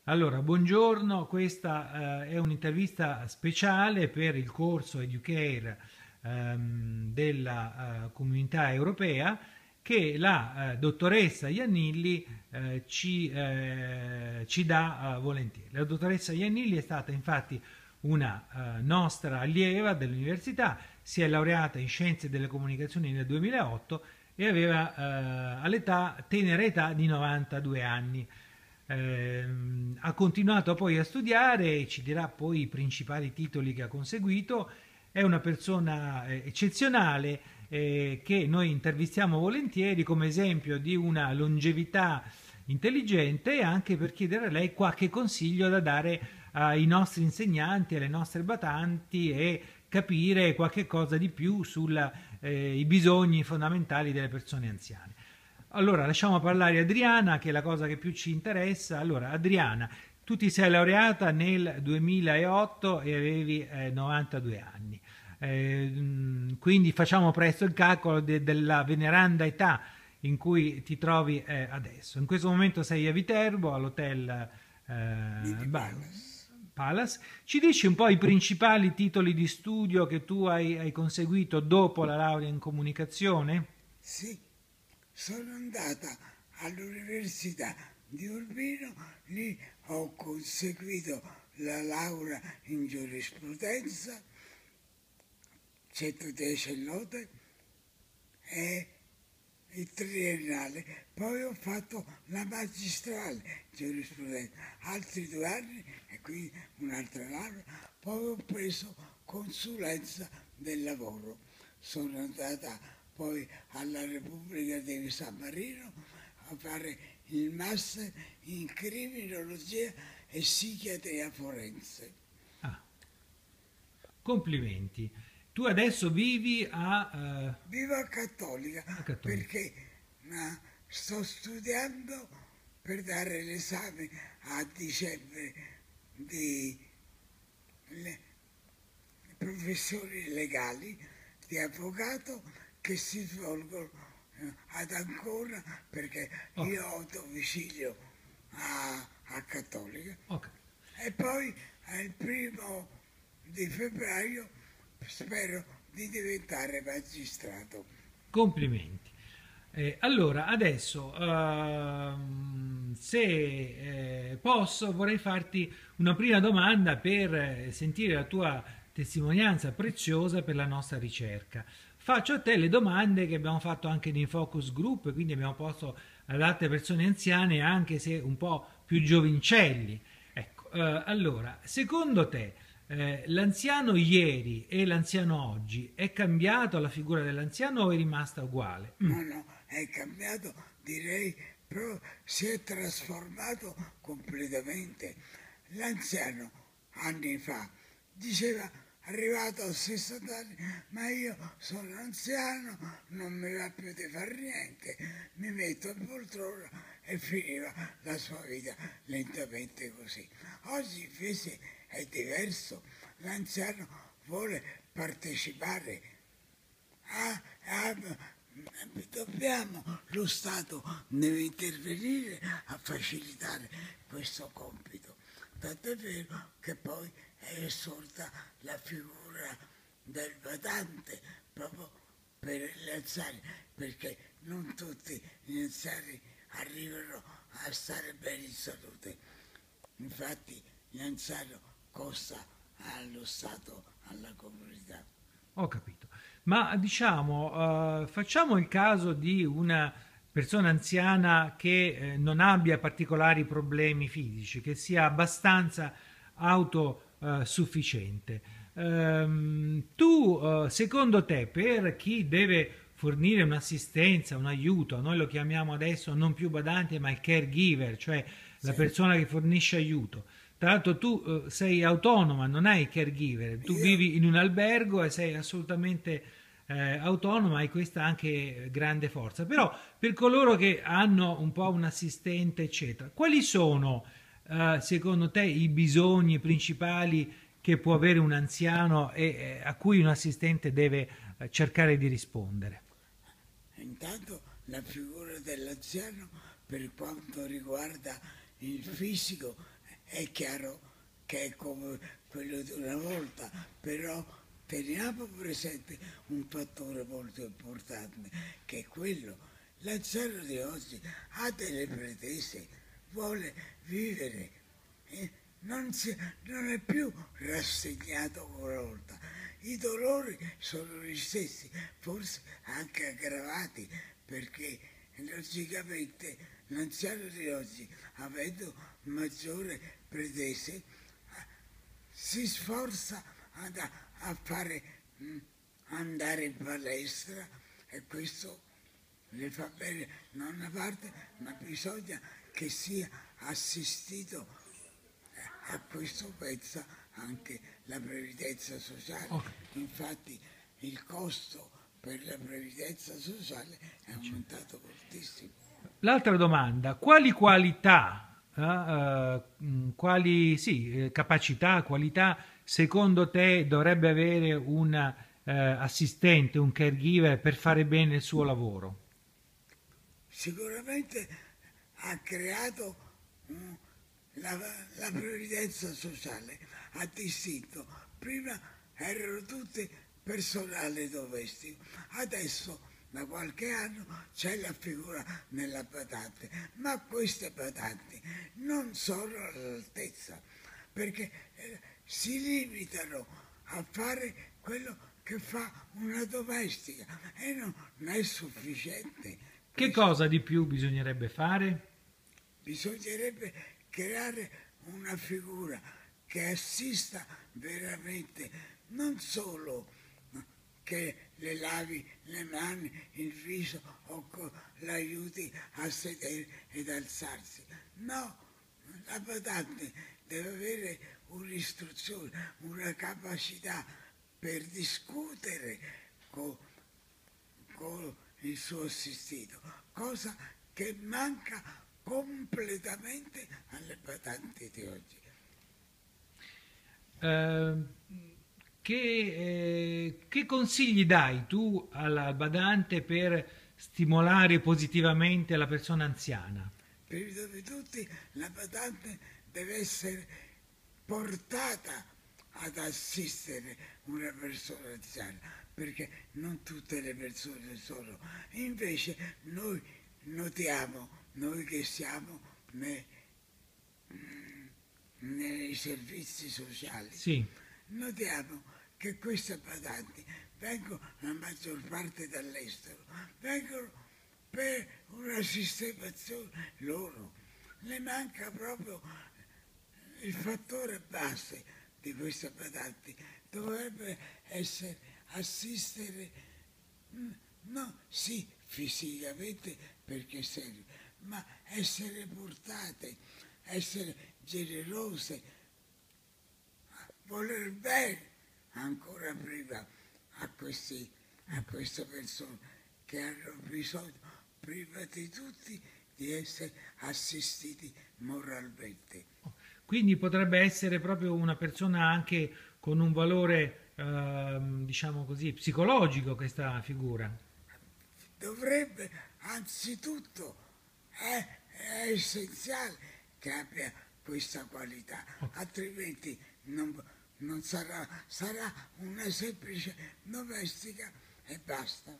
Allora, buongiorno, questa è un'intervista speciale per il corso Educare della Comunità Europea che la dottoressa Iannilli ci dà volentieri. La dottoressa Iannilli è stata infatti una nostra allieva dell'università, si è laureata in Scienze delle Comunicazioni nel 2008 e aveva tenera età di 92 anni. Ha continuato poi a studiare e ci dirà poi i principali titoli che ha conseguito. È una persona eccezionale che noi intervistiamo volentieri come esempio di una longevità intelligente e anche per chiedere a lei qualche consiglio da dare ai nostri insegnanti, alle nostre batanti e capire qualche cosa di più sui bisogni fondamentali delle persone anziane. Allora, lasciamo parlare Adriana, che è la cosa che più ci interessa. Allora, Adriana, tu ti sei laureata nel 2008 e avevi 92 anni. Quindi facciamo presto il calcolo della veneranda età in cui ti trovi adesso. In questo momento sei a Viterbo, all'hotel Nidi Palace. Palace. Ci dici un po' i principali titoli di studio che tu hai conseguito dopo la laurea in comunicazione? Sì, sono andata all'Università di Urbino, lì ho conseguito la laurea in giurisprudenza, 110 lode e il triennale. Poi ho fatto la magistrale in giurisprudenza, altri 2 anni e quindi un'altra laurea. Poi ho preso consulenza del lavoro. Sono andata poi alla Repubblica di San Marino a fare il master in criminologia e psichiatria forense. Ah, complimenti. Tu adesso vivi Viva Cattolica a Cattolica. perché sto studiando per dare l'esame a dicembre di le professioni legali di avvocato che si svolgono ad Ancona perché Ok, io ho domicilio a Cattolica. ok. E poi il 1° di febbraio spero di diventare magistrato. Complimenti. Allora, adesso, se posso, vorrei farti una prima domanda per sentire la tua testimonianza preziosa per la nostra ricerca. Faccio a te le domande che abbiamo fatto anche nei focus group, quindi abbiamo posto ad altre persone anziane, anche se un po' più giovincelli. Ecco, allora, secondo te, l'anziano ieri e l'anziano oggi, è cambiato la figura dell'anziano o è rimasta uguale? No, no, è cambiato, direi, però si è trasformato completamente. L'anziano, anni fa, diceva, arrivato a 60 anni, ma io sono anziano, non mi va più di fare niente, mi metto in poltrona e finiva la sua vita lentamente così. Oggi invece è diverso, l'anziano vuole partecipare dobbiamo, lo Stato deve intervenire a facilitare questo compito. Tant'è vero che poi è sorta la figura del badante proprio per gli anziani, perché non tutti gli anziani arrivano a stare bene in salute. Infatti l'anziano costa allo Stato, alla comunità. Ho capito. Ma diciamo, facciamo il caso di una persona anziana che non abbia particolari problemi fisici, che sia abbastanza autosufficiente. Tu, secondo te, per chi deve fornire un'assistenza, un aiuto, noi lo chiamiamo adesso non più badante, ma il caregiver, cioè la Sì. persona che fornisce aiuto. Tra l'altro tu sei autonoma, non hai caregiver, tu Io vivi in un albergo e sei assolutamente autonoma, hai questa anche grande forza. Però per coloro che hanno un po' un assistente, eccetera, quali sono secondo te i bisogni principali che può avere un anziano e a cui un assistente deve cercare di rispondere? intanto la figura dell'anziano per quanto riguarda il fisico è chiaro che è come quello di una volta, però teniamo presente un fattore molto importante, che è quello, l'anziano di oggi ha delle pretese, vuole vivere, non è più rassegnato come una volta. I dolori sono gli stessi, forse anche aggravati, perché logicamente l'anziano di oggi, avendo maggiore pretese, si sforza a fare andare in palestra, e questo le fa bene da una parte, ma bisogna che sia assistito. A questo pensa anche la previdenza sociale. Infatti il costo per la previdenza sociale è aumentato moltissimo. L'altra domanda, quali qualità, capacità, qualità secondo te dovrebbe avere un assistente, un caregiver per fare bene il suo lavoro? Sicuramente ha creato la previdenza sociale, ha distinto. Prima erano tutti personale domestico, adesso da qualche anno c'è la figura nella badante, ma queste badanti non sono all'altezza, perché si limitano a fare quello che fa una domestica e non è sufficiente. Che cosa di più bisognerebbe fare? Bisognerebbe creare una figura che assista veramente, non solo che le lavi le mani, il viso o l'aiuti a sedere ed alzarsi. No, la badante deve avere un'istruzione, una capacità per discutere con il suo assistito, cosa che manca completamente alle badanti di oggi. Che consigli dai tu al badante per stimolare positivamente la persona anziana? Prima di tutti la badante deve essere portata ad assistere una persona anziana, perché non tutte le persone sono. Invece noi notiamo, noi che siamo nei servizi sociali, Sì. notiamo che queste badanti vengono la maggior parte dall'estero, vengono per una sistemazione loro. Le manca proprio il fattore base di queste badanti, dovrebbe essere assistere, no, sì, fisicamente perché serve, ma essere portate, essere generose, voler bene ancora prima a queste persone che hanno bisogno prima di tutti di essere assistiti moralmente. Quindi potrebbe essere proprio una persona anche con un valore, diciamo così, psicologico questa figura. Dovrebbe, anzitutto, è essenziale che abbia questa qualità, altrimenti non sarà una semplice domestica e basta.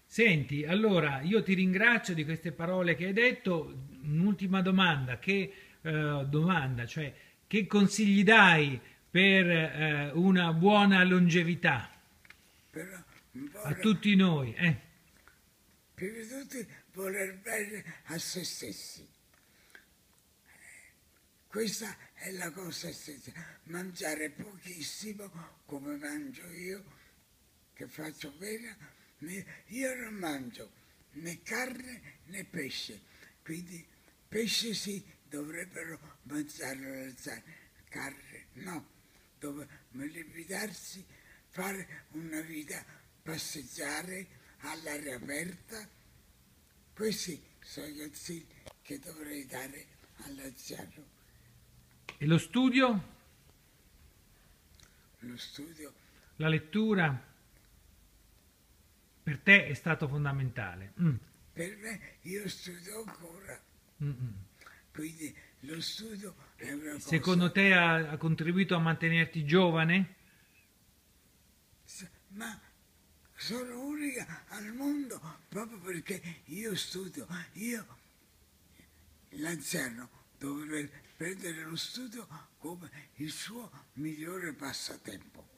Senti, allora io ti ringrazio di queste parole che hai detto. Un'ultima domanda, cioè che consigli dai per una buona longevità Però a tutti noi? prima di tutto voler bene a se stessi. Questa è la cosa essenziale. Mangiare pochissimo come mangio io, che faccio bene. Io non mangio né carne né pesce, quindi pesce sì, dovrebbero mangiarlo le anziani, carne no, dove limitarsi, fare una vita, passeggiare all'aria aperta. Questi sono i consigli che dovrei dare all'anziano. E lo studio? Lo studio La lettura? Per te è stato fondamentale. per me, io studio ancora, Mm-mm. quindi lo studio è una cosa... Secondo te ha contribuito a mantenerti giovane? Ma sono unica al mondo proprio perché io studio. Io, l'anziano, dovrebbe prendere lo studio come il suo migliore passatempo.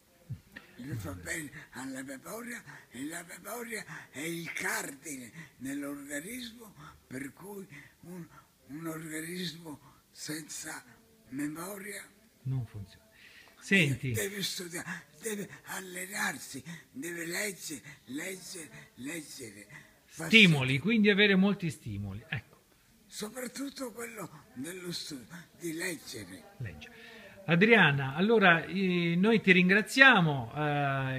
Gli fa bene alla memoria e la memoria è il cardine nell'organismo, per cui un organismo senza memoria Non funziona. Senti, deve studiare, deve allenarsi, deve leggere. stimoli, quindi avere molti stimoli. Ecco, Soprattutto quello dello studio, di leggere. legge. Adriana, allora noi ti ringraziamo,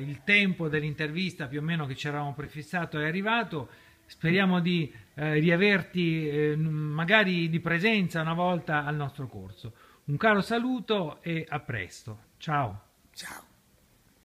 il tempo dell'intervista più o meno che ci eravamo prefissato è arrivato, speriamo di riaverti magari di presenza una volta al nostro corso. Un caro saluto e a presto. Ciao. Ciao.